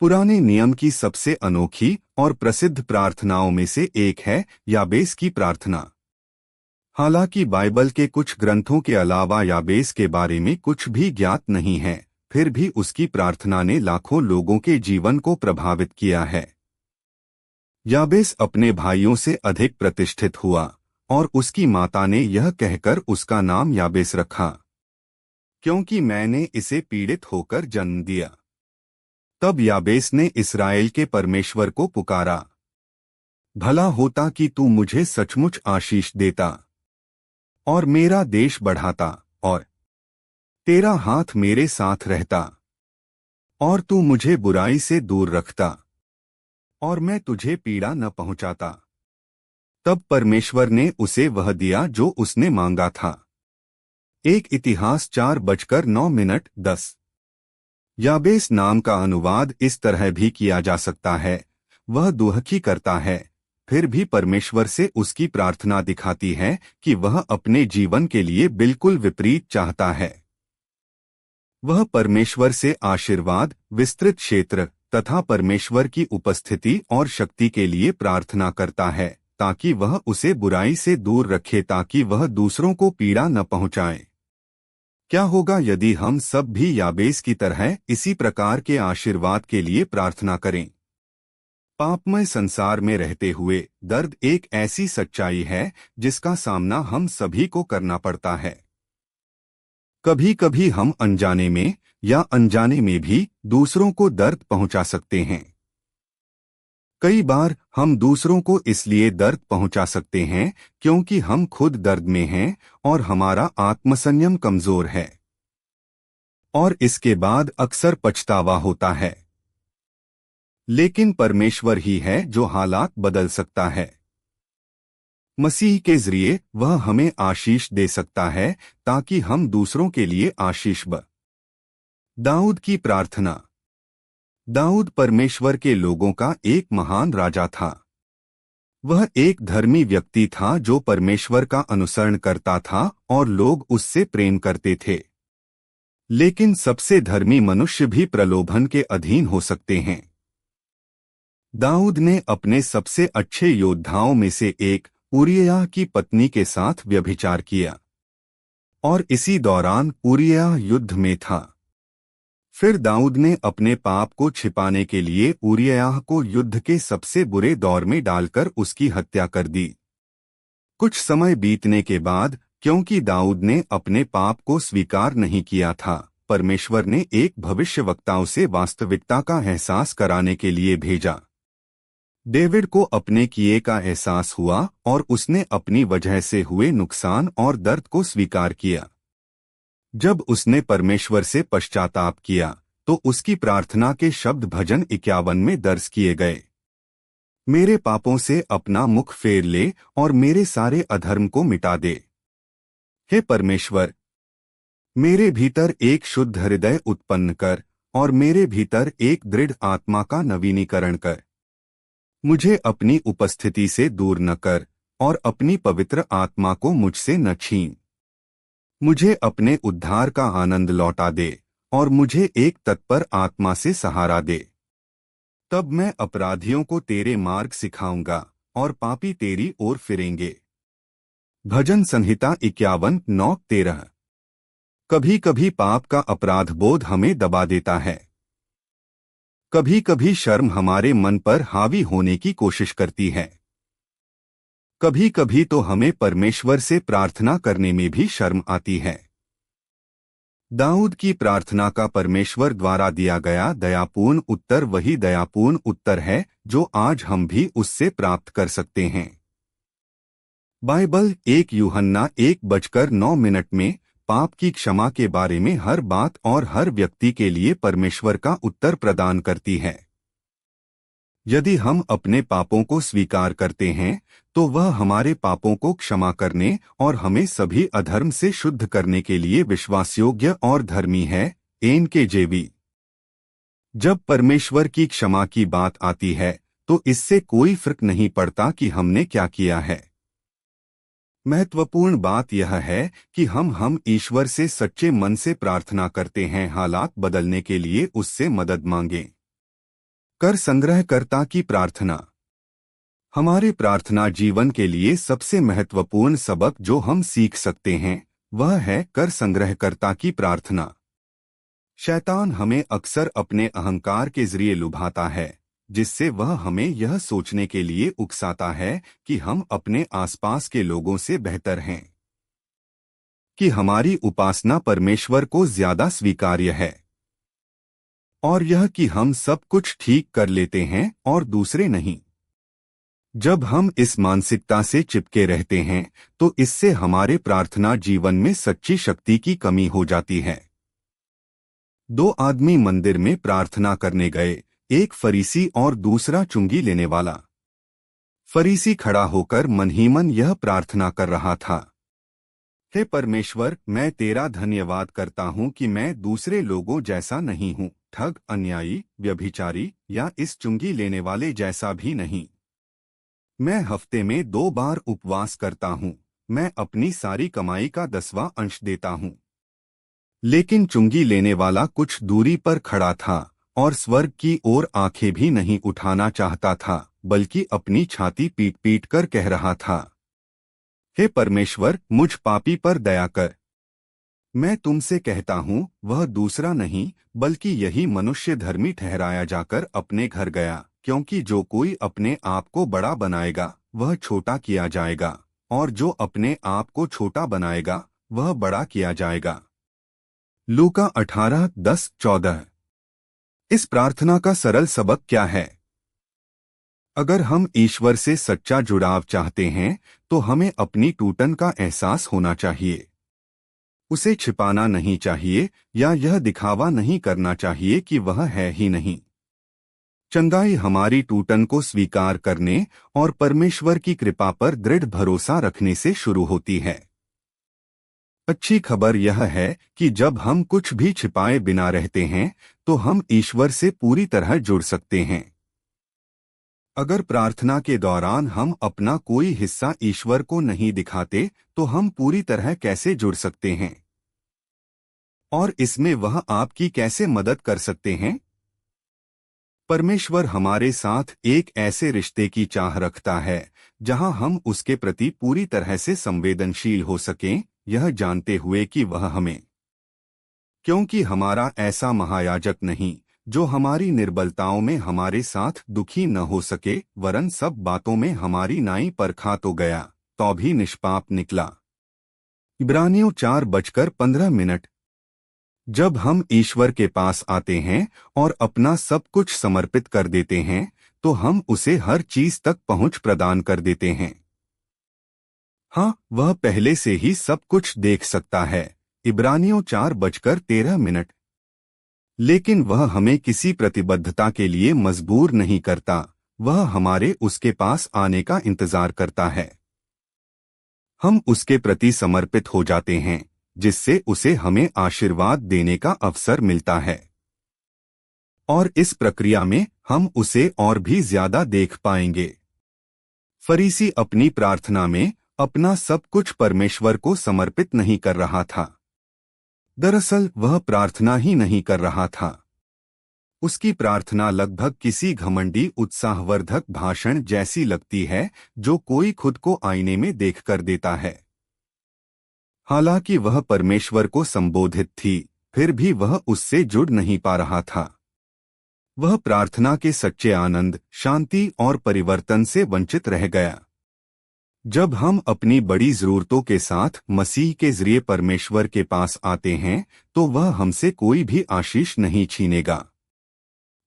पुराने नियम की सबसे अनोखी और प्रसिद्ध प्रार्थनाओं में से एक है याबेस की प्रार्थना। हालांकि बाइबल के कुछ ग्रंथों के अलावा याबेस के बारे में कुछ भी ज्ञात नहीं है, फिर भी उसकी प्रार्थना ने लाखों लोगों के जीवन को प्रभावित किया है। याबेस अपने भाइयों से अधिक प्रतिष्ठित हुआ और उसकी माता ने यह कहकर उसका नाम याबेस रखा, क्योंकि मैंने इसे पीड़ित होकर जन्म दिया। तब याबेस ने इस्राएल के परमेश्वर को पुकारा, भला होता कि तू मुझे सचमुच आशीष देता और मेरा देश बढ़ाता, और तेरा हाथ मेरे साथ रहता, और तू मुझे बुराई से दूर रखता, और मैं तुझे पीड़ा न पहुंचाता। तब परमेश्वर ने उसे वह दिया जो उसने मांगा था। एक इतिहास 4:09 याबेस नाम का अनुवाद इस तरह भी किया जा सकता है, वह दुखी करता है, फिर भी परमेश्वर से उसकी प्रार्थना दिखाती है कि वह अपने जीवन के लिए बिल्कुल विपरीत चाहता है। वह परमेश्वर से आशीर्वाद, विस्तृत क्षेत्र तथा परमेश्वर की उपस्थिति और शक्ति के लिए प्रार्थना करता है, ताकि वह उसे बुराई से दूर रखे, ताकि वह दूसरों को पीड़ा न पहुंचाए। क्या होगा यदि हम सब भी याबेस की तरह इसी प्रकार के आशीर्वाद के लिए प्रार्थना करें? पापमय संसार में रहते हुए दर्द एक ऐसी सच्चाई है जिसका सामना हम सभी को करना पड़ता है। कभी कभी हम अनजाने में या अनजाने में भी दूसरों को दर्द पहुंचा सकते हैं। कई बार हम दूसरों को इसलिए दर्द पहुंचा सकते हैं क्योंकि हम खुद दर्द में हैं और हमारा आत्मसंयम कमजोर है, और इसके बाद अक्सर पछतावा होता है। लेकिन परमेश्वर ही है जो हालात बदल सकता है। मसीह के जरिए वह हमें आशीष दे सकता है ताकि हम दूसरों के लिए आशीष बन। दाऊद की प्रार्थना। दाऊद परमेश्वर के लोगों का एक महान राजा था। वह एक धर्मी व्यक्ति था जो परमेश्वर का अनुसरण करता था और लोग उससे प्रेम करते थे। लेकिन सबसे धर्मी मनुष्य भी प्रलोभन के अधीन हो सकते हैं। दाऊद ने अपने सबसे अच्छे योद्धाओं में से एक ऊरिय्याह की पत्नी के साथ व्यभिचार किया, और इसी दौरान ऊरिय्याह युद्ध में था। फिर दाऊद ने अपने पाप को छिपाने के लिए ऊरिय्याह को युद्ध के सबसे बुरे दौर में डालकर उसकी हत्या कर दी। कुछ समय बीतने के बाद, क्योंकि दाऊद ने अपने पाप को स्वीकार नहीं किया था, परमेश्वर ने एक भविष्यवक्ता उसे वास्तविकता का एहसास कराने के लिए भेजा। डेविड को अपने किए का एहसास हुआ और उसने अपनी वजह से हुए नुकसान और दर्द को स्वीकार किया। जब उसने परमेश्वर से पश्चाताप किया तो उसकी प्रार्थना के शब्द भजन 51 में दर्ज किए गए। मेरे पापों से अपना मुख फेर ले और मेरे सारे अधर्म को मिटा दे। हे परमेश्वर, मेरे भीतर एक शुद्ध हृदय उत्पन्न कर और मेरे भीतर एक दृढ़ आत्मा का नवीनीकरण कर। मुझे अपनी उपस्थिति से दूर न कर और अपनी पवित्र आत्मा को मुझसे न छीन। मुझे अपने उद्धार का आनंद लौटा दे और मुझे एक तत्पर आत्मा से सहारा दे। तब मैं अपराधियों को तेरे मार्ग सिखाऊंगा और पापी तेरी ओर फिरेंगे। भजन संहिता 51:9-13। कभी कभी पाप का अपराध बोध हमें दबा देता है। कभी कभी शर्म हमारे मन पर हावी होने की कोशिश करती है। कभी कभी तो हमें परमेश्वर से प्रार्थना करने में भी शर्म आती है। दाऊद की प्रार्थना का परमेश्वर द्वारा दिया गया दयापूर्ण उत्तर वही दयापूर्ण उत्तर है जो आज हम भी उससे प्राप्त कर सकते हैं। बाइबल 1 यूहन्ना 1:9 में पाप की क्षमा के बारे में हर बात और हर व्यक्ति के लिए परमेश्वर का उत्तर प्रदान करती है। यदि हम अपने पापों को स्वीकार करते हैं तो वह हमारे पापों को क्षमा करने और हमें सभी अधर्म से शुद्ध करने के लिए विश्वासयोग्य और धर्मी है। NKJV। जब परमेश्वर की क्षमा की बात आती है तो इससे कोई फर्क नहीं पड़ता कि हमने क्या किया है। महत्वपूर्ण बात यह है कि हम ईश्वर से सच्चे मन से प्रार्थना करते हैं, हालात बदलने के लिए उससे मदद मांगें। कर संग्रहकर्ता की प्रार्थना। हमारे प्रार्थना जीवन के लिए सबसे महत्वपूर्ण सबक जो हम सीख सकते हैं वह है कर संग्रहकर्ता की प्रार्थना। शैतान हमें अक्सर अपने अहंकार के जरिए लुभाता है, जिससे वह हमें यह सोचने के लिए उकसाता है कि हम अपने आसपास के लोगों से बेहतर हैं, कि हमारी उपासना परमेश्वर को ज्यादा स्वीकार्य है, और यह कि हम सब कुछ ठीक कर लेते हैं और दूसरे नहीं। जब हम इस मानसिकता से चिपके रहते हैं तो इससे हमारे प्रार्थना जीवन में सच्ची शक्ति की कमी हो जाती है। दो आदमी मंदिर में प्रार्थना करने गए, एक फरीसी और दूसरा चुंगी लेने वाला। फरीसी खड़ा होकर मन ही मन यह प्रार्थना कर रहा था, हे परमेश्वर, मैं तेरा धन्यवाद करता हूँ कि मैं दूसरे लोगों जैसा नहीं हूँ, ठग, अन्यायी, व्यभिचारी या इस चुंगी लेने वाले जैसा भी नहीं। मैं हफ्ते में 2 बार उपवास करता हूँ, मैं अपनी सारी कमाई का 10वां अंश देता हूँ। लेकिन चुंगी लेने वाला कुछ दूरी पर खड़ा था और स्वर्ग की ओर आंखें भी नहीं उठाना चाहता था, बल्कि अपनी छाती पीट पीट कर कह रहा था, हे परमेश्वर, मुझ पापी पर दया कर। मैं तुमसे कहता हूँ वह दूसरा नहीं बल्कि यही मनुष्य धर्मी ठहराया जाकर अपने घर गया, क्योंकि जो कोई अपने आप को बड़ा बनाएगा वह छोटा किया जाएगा, और जो अपने आप को छोटा बनाएगा वह बड़ा किया जाएगा। लूका 18:10-14। इस प्रार्थना का सरल सबक क्या है? अगर हम ईश्वर से सच्चा जुड़ाव चाहते हैं तो हमें अपनी टूटन का एहसास होना चाहिए। उसे छिपाना नहीं चाहिए या यह दिखावा नहीं करना चाहिए कि वह है ही नहीं। चंगाई हमारी टूटन को स्वीकार करने और परमेश्वर की कृपा पर दृढ़ भरोसा रखने से शुरू होती है। अच्छी खबर यह है कि जब हम कुछ भी छिपाए बिना रहते हैं तो हम ईश्वर से पूरी तरह जुड़ सकते हैं। अगर प्रार्थना के दौरान हम अपना कोई हिस्सा ईश्वर को नहीं दिखाते तो हम पूरी तरह कैसे जुड़ सकते हैं? और इसमें वह आपकी कैसे मदद कर सकते हैं? परमेश्वर हमारे साथ एक ऐसे रिश्ते की चाह रखता है जहां हम उसके प्रति पूरी तरह से संवेदनशील हो सकें, यह जानते हुए कि वह हमें, क्योंकि हमारा ऐसा महायाजक नहीं जो हमारी निर्बलताओं में हमारे साथ दुखी न हो सके, वरन सब बातों में हमारी नाई परखा तो गया, तो भी निष्पाप निकला। इब्रानियों 4:15। जब हम ईश्वर के पास आते हैं और अपना सब कुछ समर्पित कर देते हैं तो हम उसे हर चीज तक पहुंच प्रदान कर देते हैं। हाँ, वह पहले से ही सब कुछ देख सकता है। इब्रानियों 4:13। लेकिन वह हमें किसी प्रतिबद्धता के लिए मजबूर नहीं करता, वह हमारे उसके पास आने का इंतजार करता है। हम उसके प्रति समर्पित हो जाते हैं, जिससे उसे हमें आशीर्वाद देने का अवसर मिलता है, और इस प्रक्रिया में हम उसे और भी ज्यादा देख पाएंगे। फरीसी अपनी प्रार्थना में अपना सब कुछ परमेश्वर को समर्पित नहीं कर रहा था। दरअसल वह प्रार्थना ही नहीं कर रहा था। उसकी प्रार्थना लगभग किसी घमंडी उत्साहवर्धक भाषण जैसी लगती है जो कोई खुद को आईने में देखकर देता है। हालांकि वह परमेश्वर को संबोधित थी, फिर भी वह उससे जुड़ नहीं पा रहा था। वह प्रार्थना के सच्चे आनंद, शांति और परिवर्तन से वंचित रह गया। जब हम अपनी बड़ी जरूरतों के साथ मसीह के जरिए परमेश्वर के पास आते हैं तो वह हमसे कोई भी आशीष नहीं छीनेगा।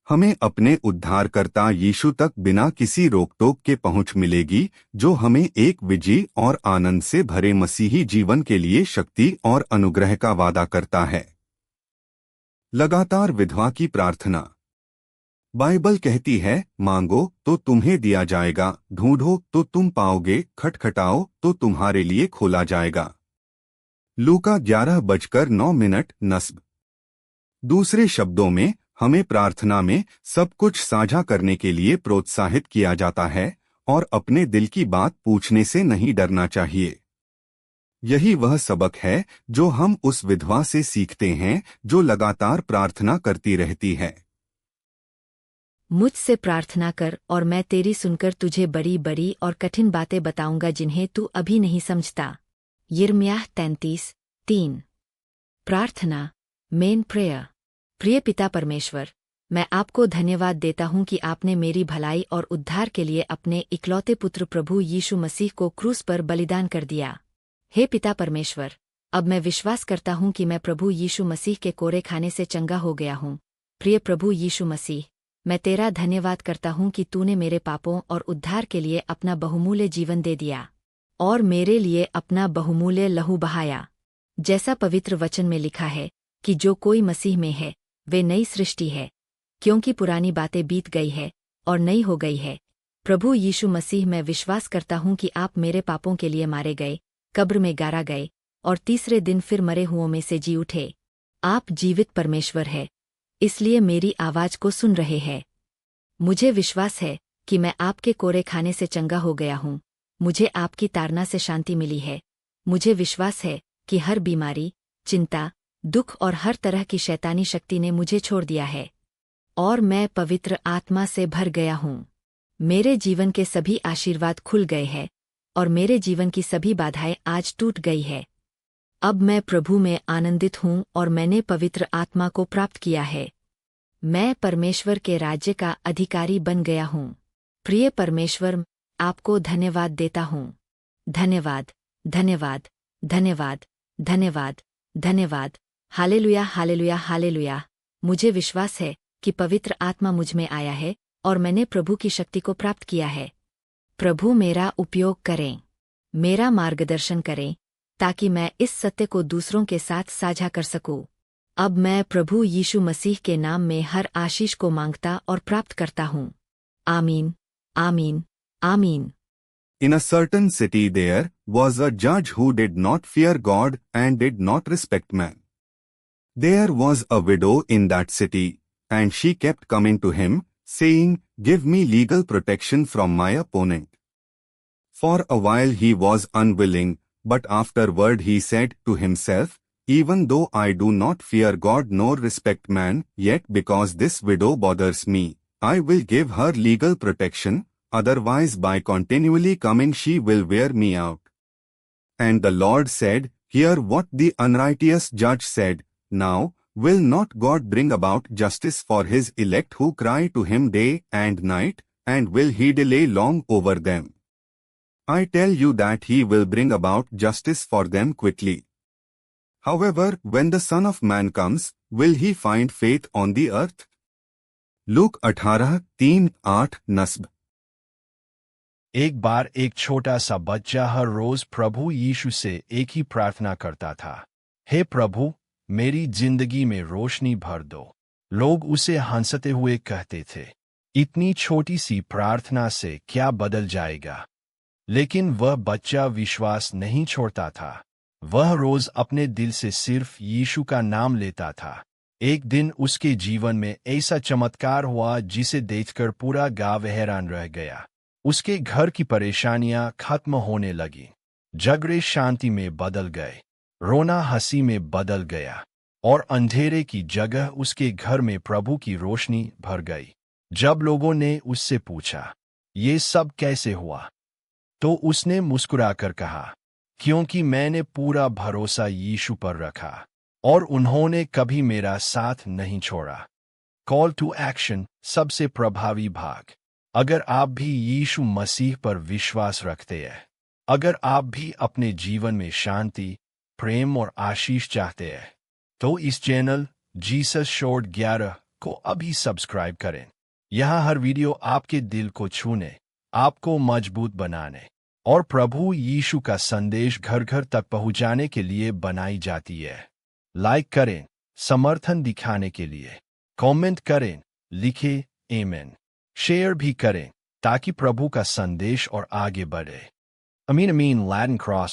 हमें अपने उद्धारकर्ता यीशु तक बिना किसी रोक-टोक के पहुंच मिलेगी, जो हमें एक विजयी और आनंद से भरे मसीही जीवन के लिए शक्ति और अनुग्रह का वादा करता है। लगातार विधवा की प्रार्थना। बाइबल कहती है, मांगो तो तुम्हें दिया जाएगा, ढूंढो तो तुम पाओगे, खटखटाओ तो तुम्हारे लिए खोला जाएगा। लूका 11:9 नस्ब। दूसरे शब्दों में हमें प्रार्थना में सब कुछ साझा करने के लिए प्रोत्साहित किया जाता है और अपने दिल की बात पूछने से नहीं डरना चाहिए। यही वह सबक है जो हम उस विधवा से सीखते हैं जो लगातार प्रार्थना करती रहती है। मुझसे प्रार्थना कर और मैं तेरी सुनकर तुझे बड़ी बड़ी और कठिन बातें बताऊंगा जिन्हें तू अभी नहीं समझता। यिर्मयाह 33:3। प्रार्थना, मेन प्रेयर। प्रिय पिता परमेश्वर, मैं आपको धन्यवाद देता हूं कि आपने मेरी भलाई और उद्धार के लिए अपने इकलौते पुत्र प्रभु यीशु मसीह को क्रूस पर बलिदान कर दिया। हे पिता परमेश्वर, अब मैं विश्वास करता हूं कि मैं प्रभु यीशु मसीह के कोरे खाने से चंगा हो गया हूं। प्रिय प्रभु यीशु मसीह, मैं तेरा धन्यवाद करता हूं कि तूने मेरे पापों और उद्धार के लिए अपना बहुमूल्य जीवन दे दिया और मेरे लिए अपना बहुमूल्य लहू बहाया। जैसा पवित्र वचन में लिखा है कि जो कोई मसीह में है वे नई सृष्टि है, क्योंकि पुरानी बातें बीत गई है और नई हो गई है। प्रभु यीशु मसीह, मैं विश्वास करता हूं कि आप मेरे पापों के लिए मारे गए, कब्र में गाड़ा गए और तीसरे दिन फिर मरे हुओं में से जी उठे। आप जीवित परमेश्वर है, इसलिए मेरी आवाज को सुन रहे हैं। मुझे विश्वास है कि मैं आपके कोरे खाने से चंगा हो गया हूं। मुझे आपकी ताड़ना से शांति मिली है। मुझे विश्वास है कि हर बीमारी, चिंता, दुख और हर तरह की शैतानी शक्ति ने मुझे छोड़ दिया है और मैं पवित्र आत्मा से भर गया हूं। मेरे जीवन के सभी आशीर्वाद खुल गए हैं और मेरे जीवन की सभी बाधाएं आज टूट गई है। अब मैं प्रभु में आनंदित हूं और मैंने पवित्र आत्मा को प्राप्त किया है। मैं परमेश्वर के राज्य का अधिकारी बन गया हूं। प्रिय परमेश्वर, आपको धन्यवाद देता हूं। धन्यवाद, धन्यवाद, धन्यवाद, धन्यवाद, धन्यवाद। Hallelujah, hallelujah, hallelujah. मुझे विश्वास है कि पवित्र आत्मा मुझ में आया है और मैंने प्रभु की शक्ति को प्राप्त किया है। प्रभु मेरा उपयोग करें, मेरा मार्गदर्शन करें, ताकि मैं इस सत्य को दूसरों के साथ साझा कर सकूं। अब मैं प्रभु यीशु मसीह के नाम में हर आशीष को मांगता और प्राप्त करता हूं। आमीन, आमीन, आमीन। In a certain city there was a judge who did not fear God and did not respect man. There was a widow in that city, and she kept coming to him, saying, "Give me legal protection from my opponent." For a while he was unwilling, but afterward he said to himself, "Even though I do not fear God nor respect man, yet because this widow bothers me, I will give her legal protection, otherwise by continually coming she will wear me out." And the Lord said, "Hear what the unrighteous judge said. Now, will not God bring about justice for his elect who cry to him day and night, and will he delay long over them? I tell you that he will bring about justice for them quickly. However, when the Son of Man comes, will he find faith on the earth?" Look 18:3-8 नस्ब। एक बार एक छोटा सा बच्चा हर रोज प्रभु यीशु से एक ही प्रार्थना करता था, हे प्रभु, मेरी जिंदगी में रोशनी भर दो। लोग उसे हंसते हुए कहते थे, इतनी छोटी सी प्रार्थना से क्या बदल जाएगा? लेकिन वह बच्चा विश्वास नहीं छोड़ता था। वह रोज अपने दिल से सिर्फ यीशु का नाम लेता था। एक दिन उसके जीवन में ऐसा चमत्कार हुआ जिसे देखकर पूरा गांव हैरान रह गया। उसके घर की परेशानियां खत्म होने लगी, झगड़े शांति में बदल गए, रोना हंसी में बदल गया और अंधेरे की जगह उसके घर में प्रभु की रोशनी भर गई। जब लोगों ने उससे पूछा, ये सब कैसे हुआ, तो उसने मुस्कुराकर कहा, क्योंकि मैंने पूरा भरोसा यीशु पर रखा और उन्होंने कभी मेरा साथ नहीं छोड़ा। कॉल टू एक्शन, सबसे प्रभावी भाग। अगर आप भी यीशु मसीह पर विश्वास रखते हैं, अगर आप भी अपने जीवन में शांति, प्रेम और आशीष चाहते हैं, तो इस चैनल जीसस शॉर्ट 11 को अभी सब्सक्राइब करें। यहाँ हर वीडियो आपके दिल को छूने, आपको मजबूत बनाने और प्रभु यीशु का संदेश घर घर तक पहुँचाने के लिए बनाई जाती है। लाइक करें, समर्थन दिखाने के लिए कमेंट करें, लिखें आमीन। शेयर भी करें ताकि प्रभु का संदेश और आगे बढ़े। आमीन, आमीन। Latin cross